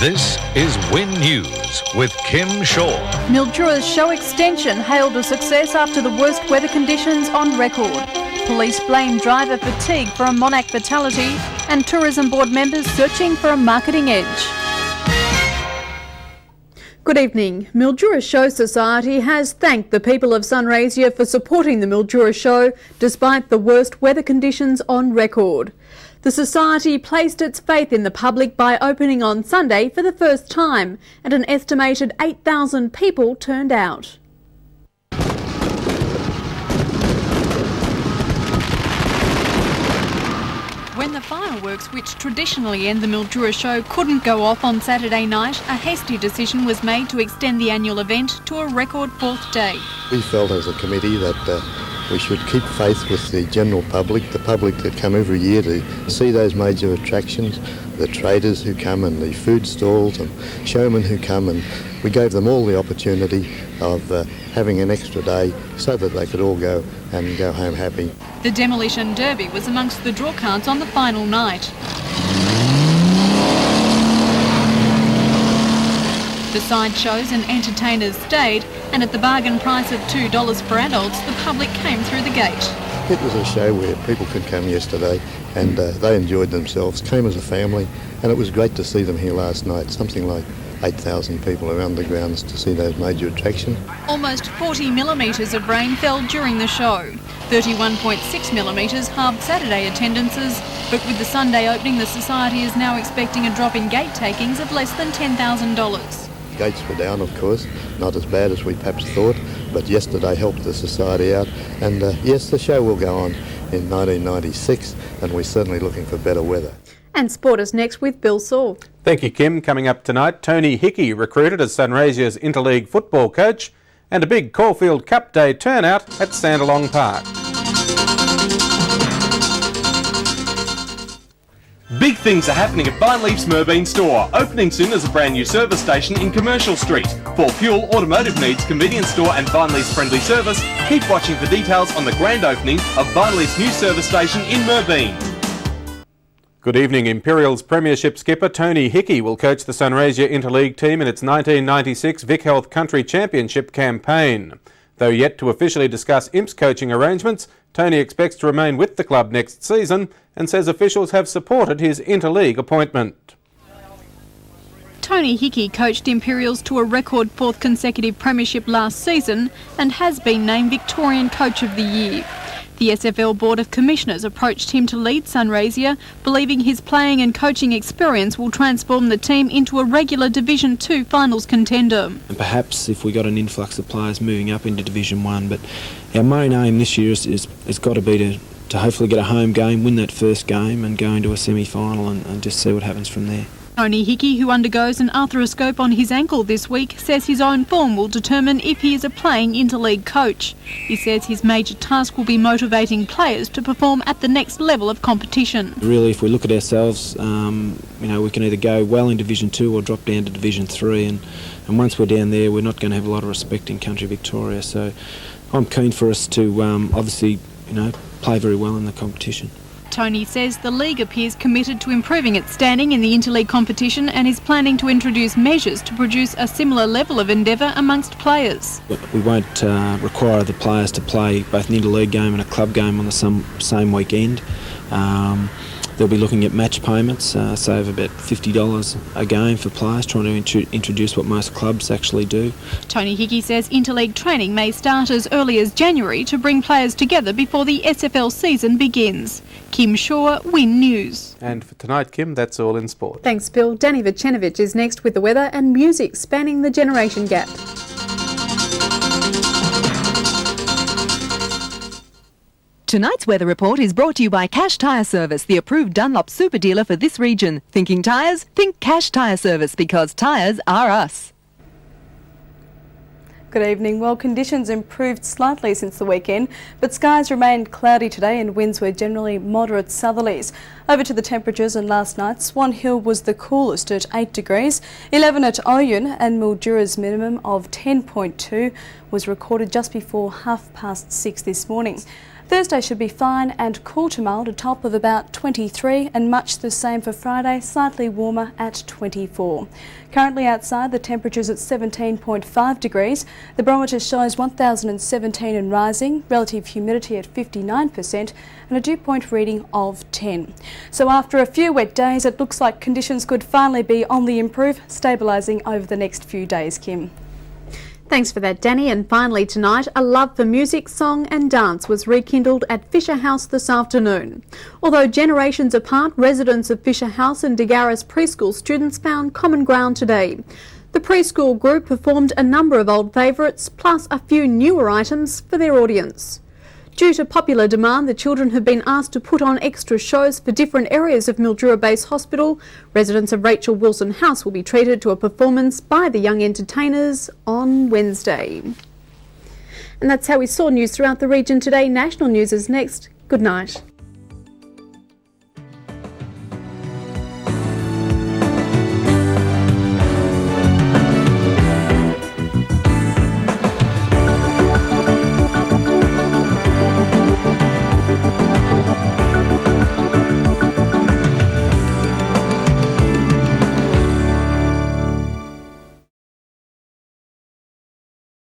This is Win News with Kim Shaw. Mildura's show extension hailed a success after the worst weather conditions on record. Police blame driver fatigue for a Monac fatality, and tourism board members searching for a marketing edge. Good evening. Mildura Show Society has thanked the people of Sunraysia for supporting the Mildura Show despite the worst weather conditions on record. The Society placed its faith in the public by opening on Sunday for the first time, and an estimated 8,000 people turned out. When the fireworks, which traditionally end the Mildura Show, couldn't go off on Saturday night, a hasty decision was made to extend the annual event to a record fourth day. We felt as a committee that we should keep faith with the general public, the public that come every year to see those major attractions, the traders who come and the food stalls and showmen who come, and we gave them all the opportunity of having an extra day so that they could all go and go home happy. The Demolition Derby was amongst the draw cards on the final night. The sideshows and entertainers stayed, and at the bargain price of $2 for adults, the public came through the gate. It was a show where people could come yesterday and they enjoyed themselves, came as a family, and it was great to see them here last night, something like 8,000 people around the grounds to see those major attractions. Almost 40 millimetres of rain fell during the show. 31.6 millimetres halved Saturday attendances, but with the Sunday opening, the Society is now expecting a drop in gate takings of less than $10,000. Gates were down, of course, not as bad as we perhaps thought, but yesterday helped the Society out, and yes, the show will go on in 1996, and we're certainly looking for better weather. And sport is next with Bill Sauer. Thank you, Kim. Coming up tonight, Tony Hickey recruited as Sunraysia's interleague football coach, and a big Caulfield Cup Day turnout at Sandalong Park. Big things are happening at Vineleaf's Merbein store, opening soon as a brand new service station in Commercial Street. For fuel, automotive needs, convenience store and Vineleaf's friendly service, keep watching for details on the grand opening of Vineleaf's new service station in Merbein. Good evening. Imperial's premiership skipper Tony Hickey will coach the Sunraysia interleague team in its 1996 Vic Health Country Championship campaign. Though yet to officially discuss IMP's coaching arrangements, Tony expects to remain with the club next season and says officials have supported his interleague appointment. Tony Hickey coached Imperials to a record fourth consecutive premiership last season and has been named Victorian Coach of the Year. The SFL Board of Commissioners approached him to lead Sunraysia, believing his playing and coaching experience will transform the team into a regular Division 2 finals contender. And perhaps if we got an influx of players moving up into Division 1, but our main aim this year has got to be to hopefully get a home game, win that first game and go into a semi-final and just see what happens from there. Tony Hickey, who undergoes an arthroscope on his ankle this week, says his own form will determine if he is a playing interleague coach. He says his major task will be motivating players to perform at the next level of competition. Really, if we look at ourselves, we can either go well in Division 2 or drop down to Division 3, and once we're down there, we're not going to have a lot of respect in country Victoria. So I'm keen for us to obviously, play very well in the competition. Tony says the league appears committed to improving its standing in the interleague competition and is planning to introduce measures to produce a similar level of endeavour amongst players. We won't require the players to play both an interleague game and a club game on the same weekend. They'll be looking at match payments, save about $50 a game for players, trying to introduce what most clubs actually do. Tony Hickey says interleague training may start as early as January to bring players together before the SFL season begins. Kim Shaw, Win News. And for tonight, Kim, that's all in sport. Thanks, Bill. Danni Vojcanovic is next with the weather and music spanning the generation gap. Tonight's weather report is brought to you by Cash Tyre Service, the approved Dunlop super dealer for this region. Thinking tyres? Think Cash Tyre Service, because tyres are us. Good evening. Well, conditions improved slightly since the weekend, but skies remained cloudy today and winds were generally moderate southerlies. Over to the temperatures, and last night Swan Hill was the coolest at 8 degrees, 11 at Oyun, and Mildura's minimum of 10.2 was recorded just before 6:30 this morning. Thursday should be fine and cool to mild, a top of about 23, and much the same for Friday, slightly warmer at 24. Currently outside, the temperature's at 17.5 degrees. The barometer shows 1,017 and rising, relative humidity at 59%, and a dew point reading of 10. So after a few wet days, it looks like conditions could finally be on the improve, stabilising over the next few days, Kim. Thanks for that, Danny. And finally tonight, a love for music, song and dance was rekindled at Fisher House this afternoon. Although generations apart, residents of Fisher House and Degaris preschool students found common ground today. The preschool group performed a number of old favourites, plus a few newer items for their audience. Due to popular demand, the children have been asked to put on extra shows for different areas of Mildura Base Hospital. Residents of Rachel Wilson House will be treated to a performance by the young entertainers on Wednesday. And that's how we saw news throughout the region today. National news is next. Good night.